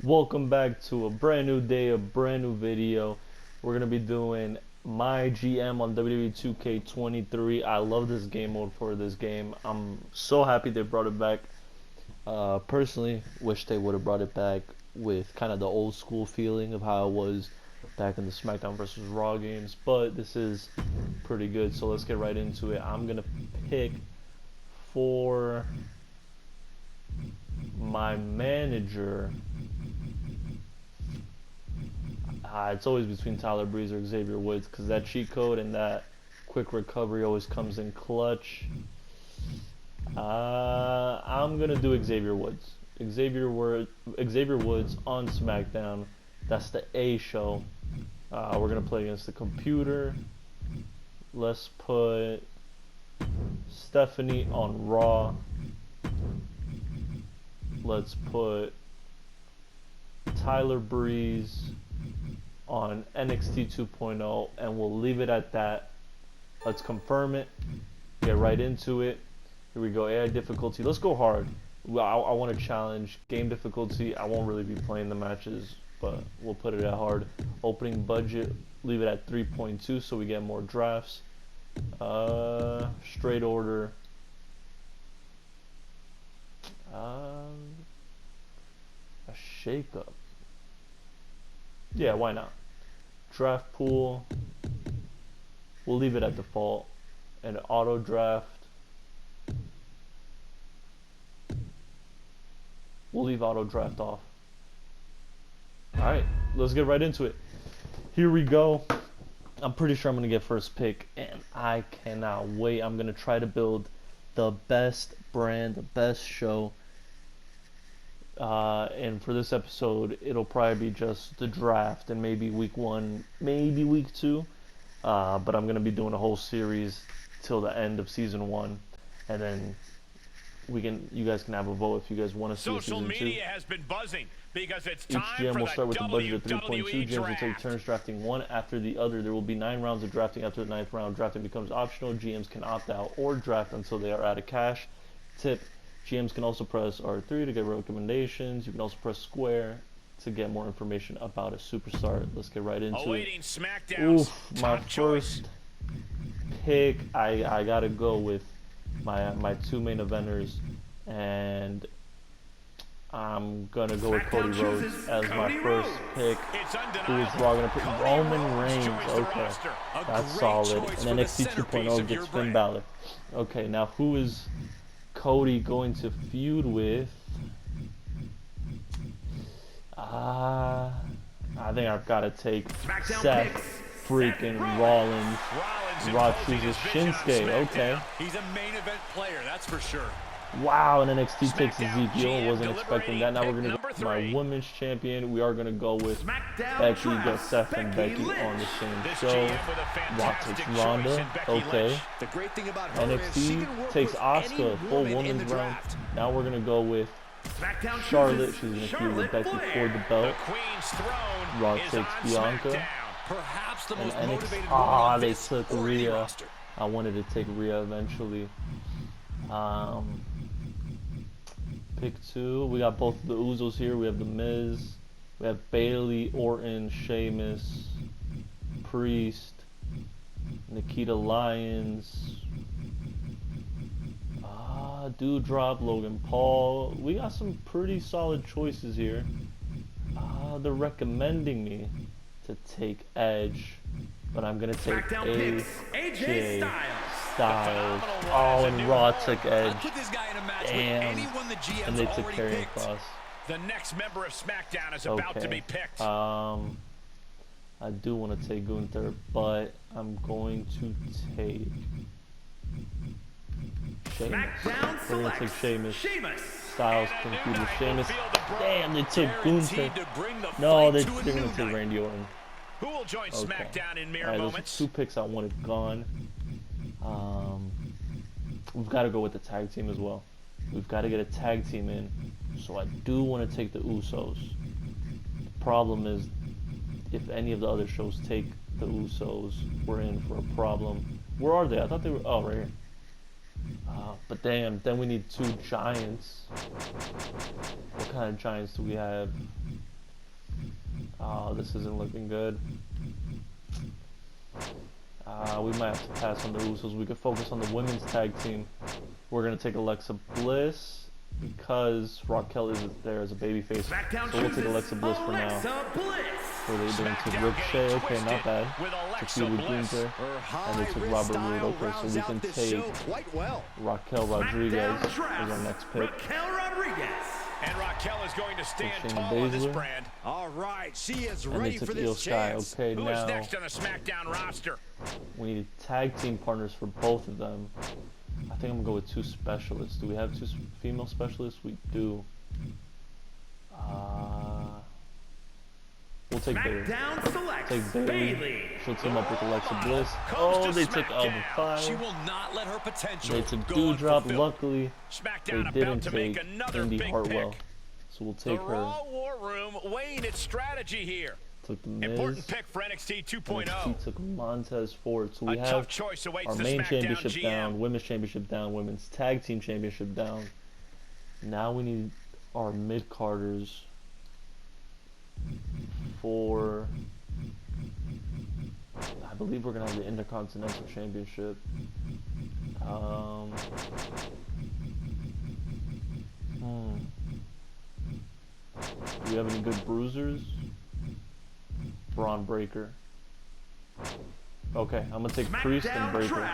Welcome back to a brand new day, a brand new video. We're going to be doing MyGM on WWE2K23. I love this game mode for this game. I'm so happy they brought it back. Personally, wish they would have brought it back with kind of the old school feeling of how it was back in the Smackdown versus Raw games. But this is pretty good, so let's get right into it. I'm going to pick for my manager. It's always between Tyler Breeze or Xavier Woods because that cheat code and that quick recovery always comes in clutch. I'm gonna do Xavier Woods. Xavier Woods on SmackDown. That's the A show. We're gonna play against the computer. Let's put Stephanie on Raw. Let's put Tyler Breeze on NXT 2.0, and we'll leave it at that. Let's confirm it, get right into it. Here we go. AI difficulty, let's go hard. I want to challenge. Game difficulty, I won't really be playing the matches, but we'll put it at hard. Opening budget, leave it at 3.2 so we get more drafts. Straight order, a shake-up. Yeah, why not? Draft pool, we'll leave it at default. And auto draft, we'll leave auto draft off. Alright, let's get right into it. Here we go. I'm pretty sure I'm going to get first pick, and I cannot wait. I'm going to try to build the best brand, the best show. And for this episode, it'll probably be just the draft and maybe week 1, maybe week 2. But I'm gonna be doing a whole series till the end of season 1, and then you guys can have a vote if you guys want to see Social season 2. media has been buzzing because it's Each time GM for will the start with a budget of 3.2. WWE GMs will take draft. turns drafting one after the other. There will be 9 rounds of drafting. After the 9th round, drafting becomes optional. GMs can opt out or draft until they are out of cash. Tip: GMs can also press R3 to get recommendations. You can also press square to get more information about a superstar. Let's get right into Awaiting it. Smackdown's My top choice. first pick, I gotta go with my 2 main eventers, and I'm gonna go with Cody Rhodes as my first pick. Who is Raw gonna pick? Roman Reigns. Okay, that's solid. And NXT 2.0 gets Finn Balor. Okay, now who is Cody going to feud with? I think I've got to take Seth freaking Rollins. Raw chooses Shinsuke. Okay. He's a main event player, that's for sure. Wow, and NXT takes Smackdown Ezekiel. GM Wasn't expecting that. Now we're gonna go with my #3. women's champion. We are gonna go with Smackdown Becky. Get drafts Seth and Becky Becky on the Lynch. same This show. GM with a Raw fantastic takes choice Ronda. in Becky Okay. Lynch. The great thing about her is she NXT can work takes with Asuka. any Full woman in women's the round. draft. Now we're gonna go with Smackdown Charlotte. chooses She's gonna feud Charlotte with Becky Flair. for the belt. The Queen's throne Raw is takes on Bianca. SmackDown. Perhaps the And most NXT. motivated woman on They this took or any Rhea. roster. I wanted to take Rhea eventually. Pick 2. We got both the Uzos here. We have The Miz. We have Bailey, Orton, Sheamus, Priest, Nikita Lyons. Doudrop, Logan Paul. We got some pretty solid choices here. They're recommending me to take Edge, but I'm gonna take Smackdown picks AJ Styles. Styles. Oh, and Raw took Edge. Put this guy in a match Damn. with anyone the GM's And they took already Karrion picked. Kross. The next member of SmackDown is about to be picked. I do want to take Gunther, but I'm going to take Sheamus. Smackdown We're going to take selects Sheamus. Styles And a can new feud with guy on the Sheamus. field to bro. Damn, they took Gunther. Guaranteed to bring the No, fight they're to a going new to take night. Randy Orton. Who will join Okay. SmackDown in mere Alright, those are moments? 2 picks I wanted gone. We've got to go with the tag team as well. We've got to get a tag team in. So I do want to take the Usos. The problem is, if any of the other shows take the Usos, we're in for a problem. Where are they? I thought they were... Oh, right here. But damn, then we need 2 giants. What kind of giants do we have? Oh, this isn't looking good. We might have to pass on the Usos. We could focus on the women's tag team. We're gonna take Alexa Bliss because Raquel isn't there as a babyface. So we'll take Alexa Bliss for now. Where they doing to Ricochet? Okay, not bad. Took Julie Gunther, and they took Robert Roode. Okay, so we can take Raquel Rodriguez as our next pick. And Raquel is going to stand Shayna tall on this Baszler. brand. All right, she is And they ready took for Io this Sky. chance. Okay, Who is now next on the SmackDown roster? we need tag team partners for both of them. I think I'm gonna go with 2 specialists. Do we have 2 female specialists? We do. We'll take Bayley. Take Bayley. She'll team up with Alexa Bliss. Oh, they took Alba She Fire. will not let her potential They took go Doudrop. unfulfilled. Luckily, SmackDown they about didn't to make take another Indy big Hartwell. pick. So we'll The take her. Raw War Room weighing its strategy here. Took the Miz. Important pick for NXT 2.0. NXT took Montez Ford. So A we tough have choice awaits our the main SmackDown championship GM. down, women's championship down, women's tag team championship down. Now we need our mid-carders for, I believe we're going to have the Intercontinental Championship. Do we have any good bruisers? Braun Breaker. Okay, I'm going to take Priest and Breaker.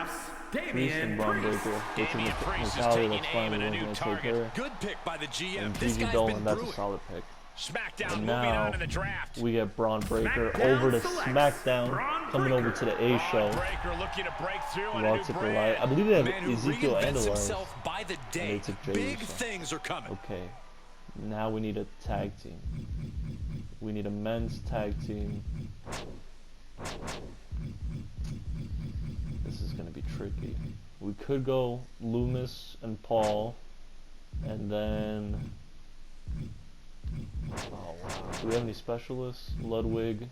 Priest and Braun Breaker. Which is Damian Priest is Natalia, taking that's aim fine. at We're a going new to take target. her. Good pick by the GM. And This Gigi guy's Dolan, been that's brewing. a solid pick. SmackDown And moving on now in the draft. we get Braun Breaker over to SmackDown, coming over to the A show. Breaker looking to break through on Raw a new took brand. Elias. I believe they Man have who Ezekiel and reinvents Elias. himself by the they day. took Jey Big Uso. things are coming. Okay, now we need a tag team. We need a men's tag team. This is going to be tricky. We could go Loomis and Paul, and then, oh wow, do we have any specialists? Ludwig.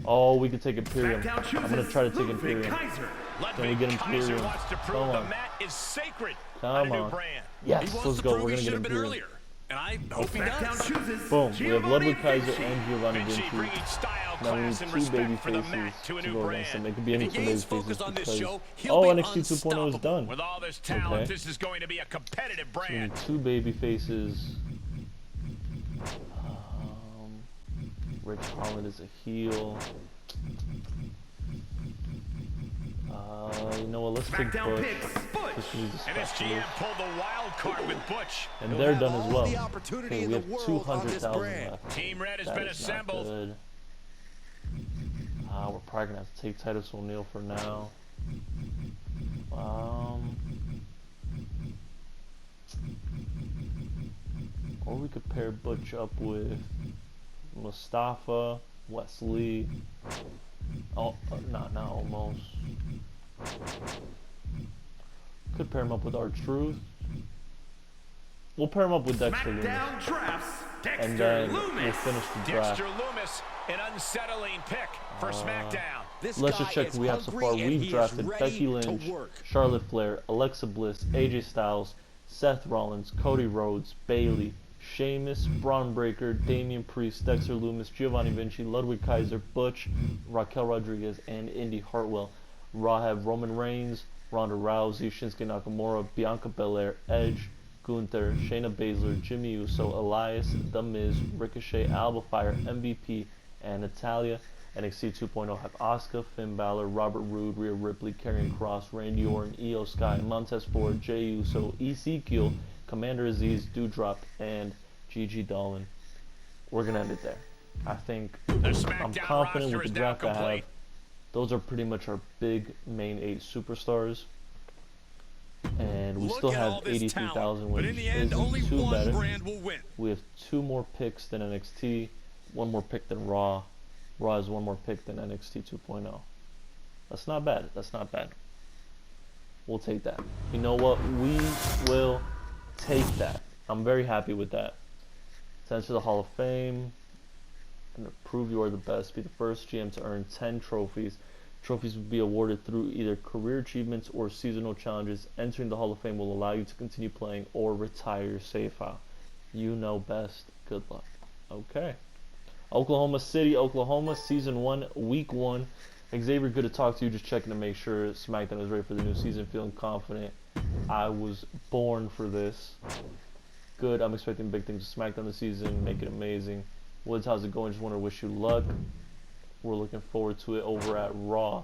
Oh, we could take Imperium. I'm going to try to take Imperium. Can we get Kaiser Imperium? wants to prove Come the on. mat is sacred Come on a new on. brand. Yes, He wants let's to go. prove We're he going to should get have been Imperium. earlier. And I hope he does. Boom, we have Ludwig Kaiser and Giovanni Vinci Vinci. bringing style, Now we need class, and 2 respect baby for the faces mat to a to new go against them. brand. It could be any If he 2 baby gains faces focus on this because, show, he'll oh, be NXT 2.0 is unstoppable. done. With all this talent, Okay. this is going to be a competitive So we brand. need 2 baby faces. Rich Holland is a heel. You know what? Let's take Butch. Just need the And this GM specialist. pulled the wild card with Butch. And they're done as well. the opportunity Okay, in we the have world on this 200,000 brand. left. Team Red has That been is assembled. not good. We're probably gonna have to take Titus O'Neil for now. Or we could pair Butch up with Mustafa, Wesley. Oh, not now, almost. Could pair him up with R-Truth. We'll pair him up with Dexter Loomis. And then we'll finish the draft. Dexter Loomis, an unsettling pick for SmackDown. This Let's guy just check is who we have so hungry far. and We've he is drafted ready Becky to Lynch, work. Charlotte Flair, Alexa Bliss, AJ Styles, Seth Rollins, Cody Rhodes, Bayley, Sheamus, Braun Breaker, Damian Priest, Dexter Loomis, Giovanni Vinci, Ludwig Kaiser, Butch, Raquel Rodriguez, and Indy Hartwell. Raw have Roman Reigns, Ronda Rousey, Shinsuke Nakamura, Bianca Belair, Edge, Gunther, Shayna Baszler, Jimmy Uso, Elias, The Miz, Ricochet, Alba Fire, MVP, and Natalia. NXT 2.0 have Asuka, Finn Balor, Robert Roode, Rhea Ripley, Karrion Kross, Randy Orton, Io Sky, Montez Ford, Jey Uso, Ezekiel, Commander Aziz, Doudrop, and Gigi Dolan. We're gonna end it there. I think I'm confident with the draft I have. Those are pretty much our big main 8 superstars. And we still have 83,000, which isn't too bad. We have 2 more picks than NXT, 1 more pick than Raw. Raw has 1 more pick than NXT 2.0. That's not bad. That's not bad. We'll take that. You know what? We will take that. I'm very happy with that. Send to the Hall of Fame. And prove you are the best. Be the first GM to earn 10 trophies. Trophies will be awarded through either career achievements or seasonal challenges. Entering the Hall of Fame will allow you to continue playing or retire your save file. You know best. Good luck. Okay. Oklahoma City, Oklahoma, Season 1, Week 1. Xavier, good to talk to you. Just checking to make sure SmackDown is ready for the new season. Feeling confident. I was born for this. Good. I'm expecting big things to SmackDown this season. Make it amazing. Woods, how's it going? Just want to wish you luck. We're looking forward to it over at Raw.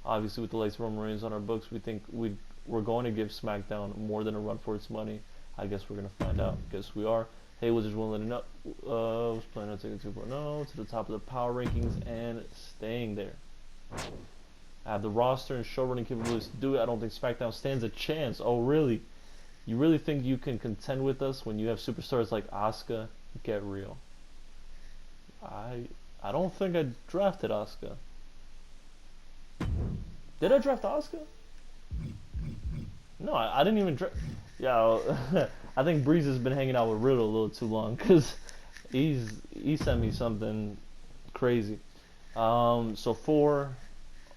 Obviously, with the latest Roman Reigns on our books, we think we're going to give SmackDown more than a run for its money. I guess we're going to find out. Guess we are. Hey, Woods, just want to let it know. Was planning on taking 2.0 to the top of the power rankings and staying there. I have the roster and show running capabilities to do it. I don't think SmackDown stands a chance. Oh, really? You really think you can contend with us when you have superstars like Asuka? Get real. I don't think I drafted Asuka. Did I draft Asuka? No, I didn't even draft. Yeah, I think Breeze has been hanging out with Riddle a little too long because he sent me something crazy. So for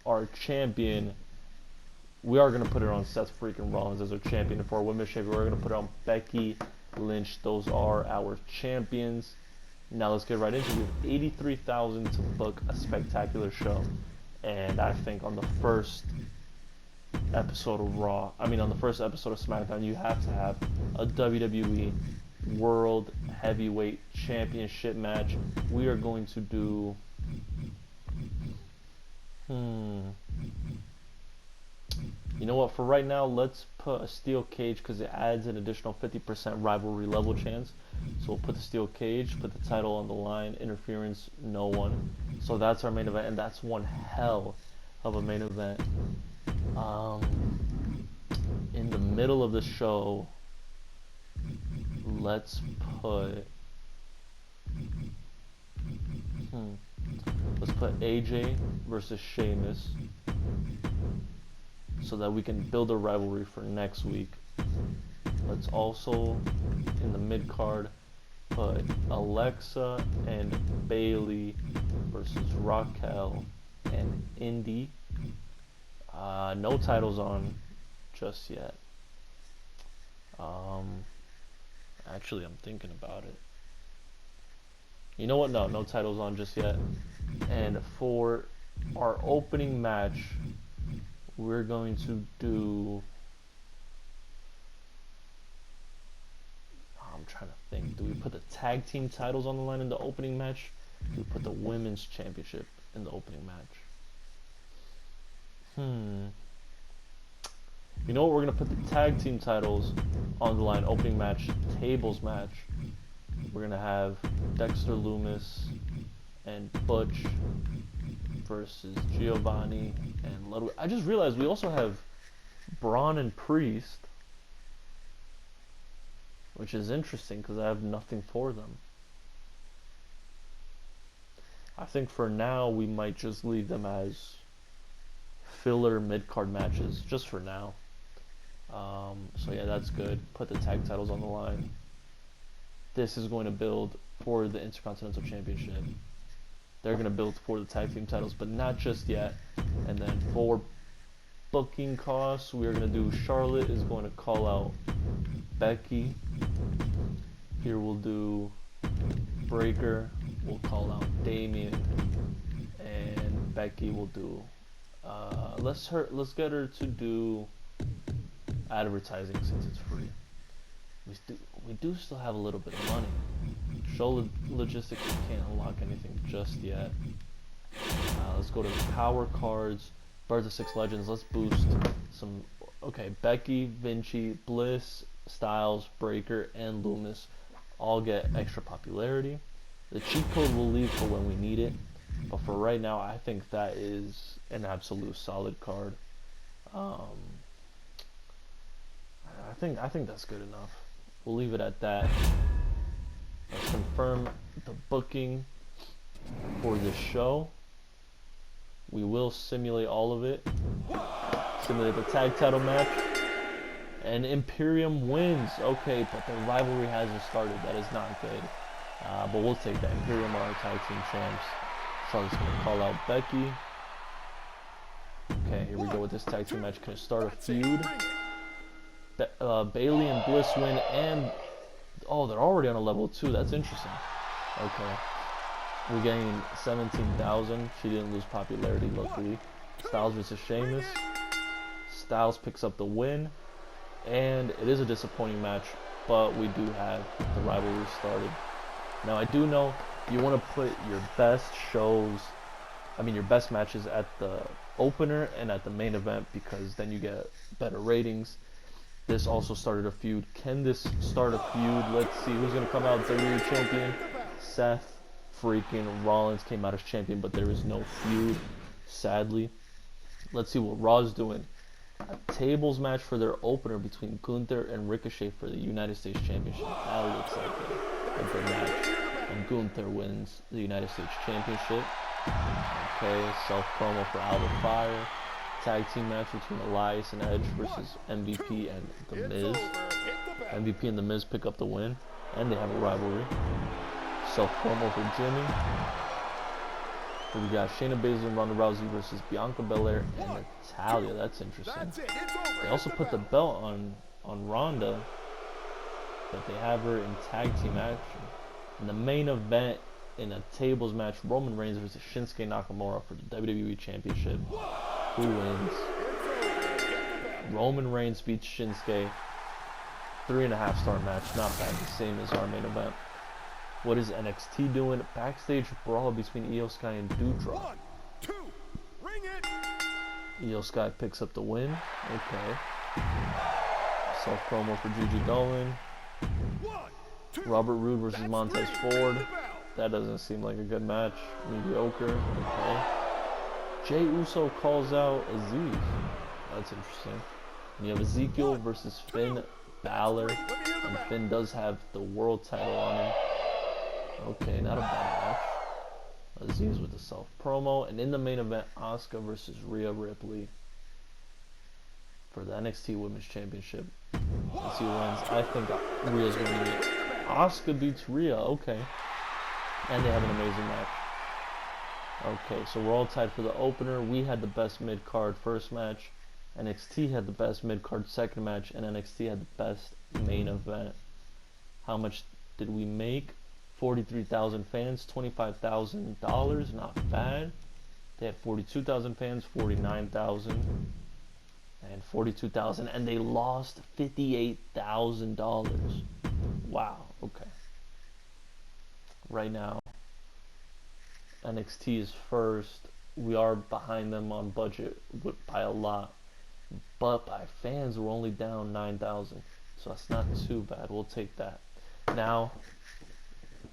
our champion, we are going to put it on Seth freaking Rollins as our champion. And for our women's champion, we're going to put it on Becky Lynch. Those are our champions. Now let's get right into it. We have 83,000 to book a spectacular show. And I think on the first episode of Raw, on the first episode of SmackDown, you have to have a WWE World Heavyweight Championship match. We are going to do you know what, for right now, let's put a steel cage because it adds an additional 50% rivalry level chance. So we'll put the steel cage, put the title on the line, interference, no one. So that's our main event, and that's one hell of a main event. In the middle of the show, let's put AJ versus Sheamus so that we can build a rivalry for next week. Let's also, in the mid-card, put Alexa and Bailey versus Raquel and Indy. No titles on just yet. Actually, I'm thinking about it. You know what? No titles on just yet. And for our opening match, we're going to do... I'm trying to think. Do we put the tag team titles on the line in the opening match? Do we put the women's championship in the opening match? You know what? We're going to put the tag team titles on the line. Opening match, tables match. We're going to have Dexter Lumis and Butch versus Giovanni and Ludwig. I just realized we also have Braun and Priest, which is interesting because I have nothing for them. I think for now we might just leave them as filler mid-card matches, just for now. So yeah, that's good. Put the tag titles on the line. This is going to build for the Intercontinental Championship. They're going to build for the tag team titles, but not just yet. And then for booking costs, we're going to do Charlotte is going to call out Becky. Here we'll do Breaker. We'll call out Damien. And Becky will do... let's get her to do advertising since it's free. We do still have a little bit of money. Show logistics, we can't unlock anything just yet. Let's go to power cards. Birth of Six Legends. Let's boost some. Okay, Becky, Vinci, Bliss, Styles, Breaker, and Lumis all get extra popularity. The cheat code we'll leave for when we need it, but for right now, I think that is an absolute solid card. I think that's good enough. We'll leave it at that. Let's confirm the booking for this show. We will simulate all of it. Simulate the tag title match. And Imperium wins. Okay, but the rivalry hasn't started. That is not good. But we'll take that. Imperium are our tag team champs. Charlotte's going to call out Becky. Okay, here we go with this tag team match. Can it start a feud? Bailey and Bliss win, and oh, they're already on a level 2. That's interesting. Okay, we gained 17,000. She didn't lose popularity, luckily. Styles versus Sheamus. Styles picks up the win, and it is a disappointing match, but we do have the rivalry started. Now, I do know you want to put your best your best matches at the opener and at the main event, because then you get better ratings. This also started a feud. Can this start a feud? Let's see who's going to come out WWE champion. Seth freaking Rollins came out as champion, but there is no feud, sadly. Let's see what Raw's doing. A tables match for their opener between Gunther and Ricochet for the United States Championship. That looks like a good match. And Gunther wins the United States Championship. Okay, self-promo for Out of Fire. Tag team match between Elias and Edge versus MVP and The Miz. MVP and The Miz pick up the win, and they have a rivalry. Self-promo for Jimmy. So we got Shayna Baszler and Ronda Rousey versus Bianca Belair and Natalya. That's interesting. They also put the belt on Ronda, but they have her in tag team action. In the main event, in a tables match, Roman Reigns versus Shinsuke Nakamura for the WWE Championship. Who wins? Roman Reigns beats Shinsuke. 3.5-star match, not bad, the same as our main event. What is NXT doing? Backstage brawl between Io Sky and Doudrop. Io Sky picks up the win. Okay. Self promo for Gigi Dolan. Robert Roode versus Montez Ford. That doesn't seem like a good match. Mediocre. Okay. Jey Uso calls out Aziz. That's interesting. And you have Ezekiel versus Finn Balor. And Finn does have the world title on him. Okay, not a bad match. Aziz with the self-promo. And in the main event, Asuka versus Rhea Ripley for the NXT Women's Championship. Let's see who wins. I think Rhea's going to win. Asuka beats Rhea. Okay. And they have an amazing match. Okay, so we're all tied for the opener. We had the best mid-card first match. NXT had the best mid-card second match. And NXT had the best main event. How much did we make? 43,000 fans, $25,000. Not bad. They had 42,000 fans, 49,000. And 42,000. And they lost $58,000. Wow, okay. Right now, NXT is first. We are behind them on budget by a lot, but by fans we're only down 9,000, so that's not too bad. We'll take that. Now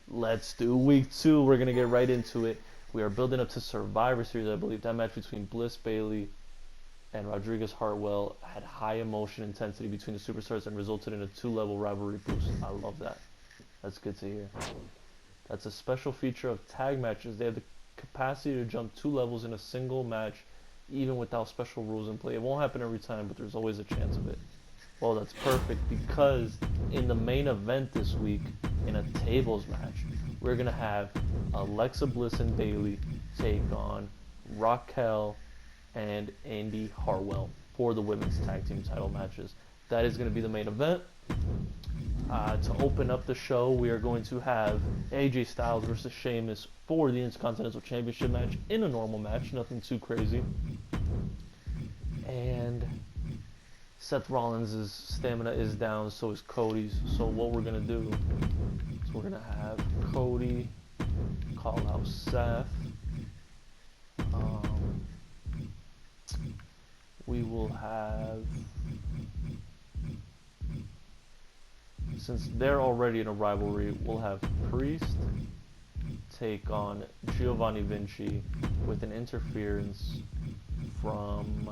let's do week 2. We're gonna get right into it. We are building up to Survivor Series. I believe that match between Bliss Bailey and Rodriguez Hartwell had high emotion intensity between the superstars and resulted in a 2-level rivalry boost. I love that. That's good to hear. That's a special feature of tag matches. They have the capacity to jump 2 levels in a single match, even without special rules in play. It won't happen every time, but there's always a chance of it. Well, that's perfect, because in the main event this week, in a tables match, we're going to have Alexa Bliss and Bayley take on Raquel and Andy Hartwell for the women's tag team title matches. That is going to be the main event. To open up the show, we are going to have AJ Styles versus Sheamus for the Intercontinental Championship match in a normal match, nothing too crazy. And Seth Rollins' stamina is down, so is Cody's. So what we're going to do is we're going to have Cody call out Seth. We will have... Since they're already in a rivalry, we'll have Priest take on Giovanni Vinci with an interference from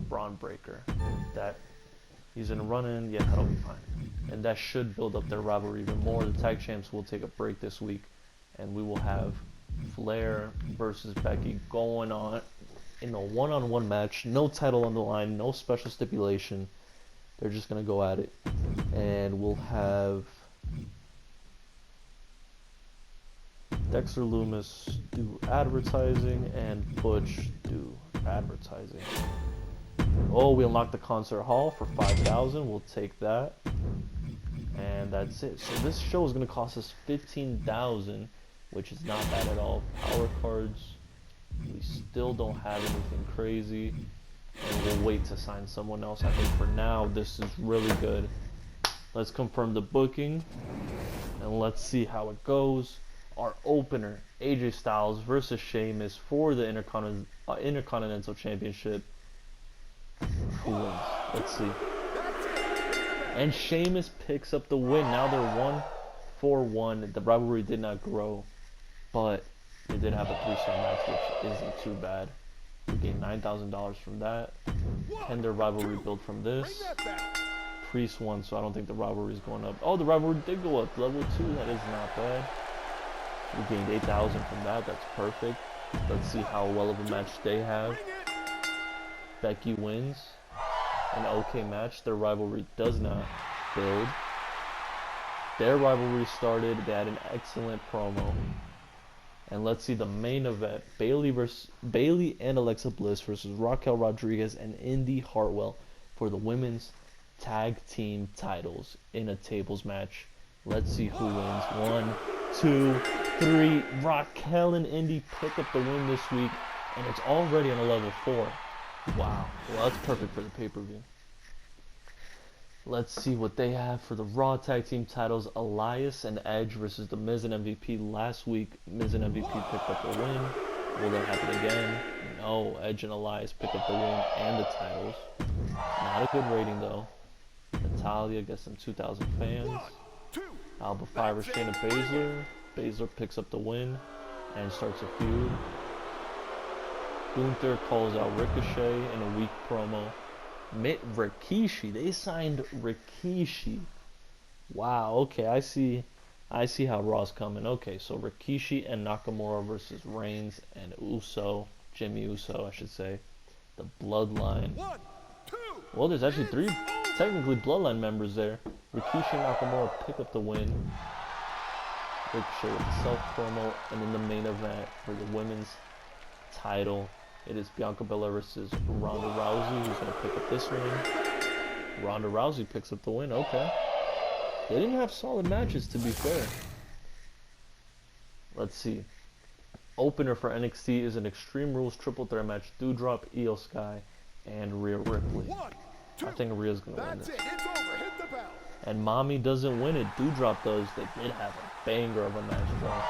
Braun Breaker. That he's in a run-in, yeah, that'll be fine. And that should build up their rivalry even more. The tag champs will take a break this week, and we will have Flair versus Becky going on in a one-on-one match. No title on the line, no special stipulation. They're just going to go at it. And we'll have Dexter Lumis do advertising and Butch do advertising. Oh, we unlocked the concert hall for 5,000. We'll take that. And that's it. So this show is going to cost us 15,000, which is not bad at all. Power cards. We still don't have anything crazy. And we'll wait to sign someone else. I think for now, this is really good. Let's confirm the booking. And let's see how it goes. Our opener, AJ Styles versus Sheamus for the Intercontinental Championship. Who wins? Let's see. And Sheamus picks up the win. Now they're 1-4-1. The rivalry did not grow, but they did have a 3-star match, which isn't too bad. We gained $9,000 from that. And their rivalry built from this. Priest won, so I don't think the rivalry is going up. Oh, the rivalry did go up. Level 2, that is not bad. We gained 8,000 from that. That's perfect. Let's see how well of a match they have. Becky wins. An okay match. Their rivalry does not build. Their rivalry started. They had an excellent promo. And let's see the main event. Bayley and Alexa Bliss versus Raquel Rodriguez and Indy Hartwell for the women's tag team titles in a tables match. Let's see who wins. 1, 2, 3. Raquel and Indy pick up the win this week, and it's already on a level 4. Wow. Well, that's perfect for the pay-per-view. Let's see what they have for the Raw Tag Team titles. Elias and Edge versus The Miz and MVP. Last week, Miz and MVP picked up the win. Will that happen again? No. Edge and Elias pick up the win and the titles. Not a good rating, though. Natalia gets some 2,000 fans. Alba 5 or Shayna Baszler. Baszler picks up the win and starts a feud. Gunther calls out Ricochet in a weak promo. Rikishi, they signed Rikishi. Wow, okay, I see how Raw's coming. Okay, so Rikishi and Nakamura versus Reigns and Jimmy Uso, I should say. The Bloodline. Well, there's actually 3 technically Bloodline members there. Rikishi and Nakamura pick up the win. Ricochet with the self-promo, and in the main event for the women's title, it is Bianca Belair versus Ronda Rousey, who's going to pick up this win. Ronda Rousey picks up the win. Okay. They didn't have solid matches, to be fair. Let's see. Opener for NXT is an Extreme Rules triple threat match. Doudrop, Io Sky, and Rhea Ripley. I think Rhea's going to win this. And Mommy doesn't win it. Doudrop does. They did have a banger of a match, though.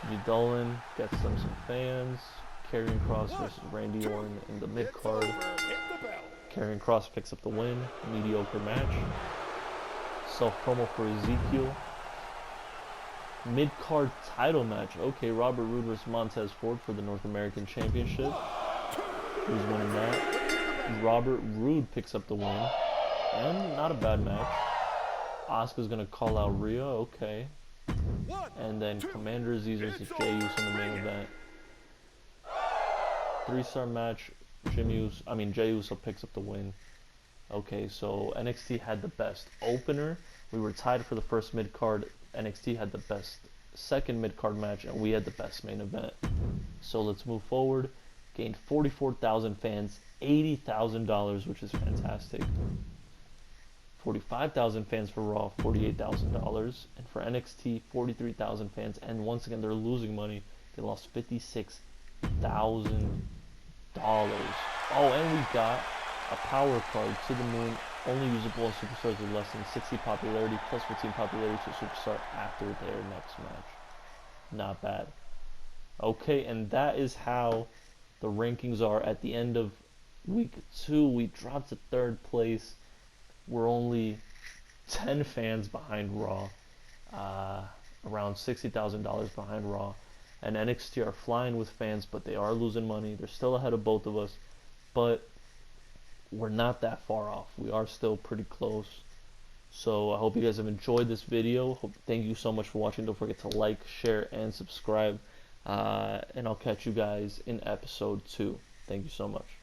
Gigi Dolan gets them some fans. Karrion Kross versus Randy Orton in the mid-card. Karrion Kross picks up the win. Mediocre match. Self-promo for Ezekiel. Mid-card title match. Okay, Robert Roode versus Montez Ford for the North American Championship. Who's winning that? Robert Roode picks up the win. And not a bad match. Asuka's going to call out Rhea. Okay. And then Commander Aziz versus Jey Uso in the main event. 3-star match. Jey Uso picks up the win. Okay, so NXT had the best opener. We were tied for the first mid-card. NXT had the best second mid-card match, and we had the best main event. So let's move forward. Gained 44,000 fans, $80,000, which is fantastic. 45,000 fans for Raw, $48,000. And for NXT, 43,000 fans. And once again, they're losing money. They lost $56,000. Oh, and we got a power card to the moon, only usable on superstars with less than 60 popularity, plus 15 popularity to superstar after their next match. Not bad. Okay, and that is how the rankings are at the end of week 2. We dropped to 3rd place. We're only 10 fans behind Raw, around $60,000 behind Raw. And NXT are flying with fans, but they are losing money. They're still ahead of both of us, but we're not that far off. We are still pretty close. So I hope you guys have enjoyed this video. Thank you so much for watching. Don't forget to like, share, and subscribe. And I'll catch you guys in episode 2. Thank you so much.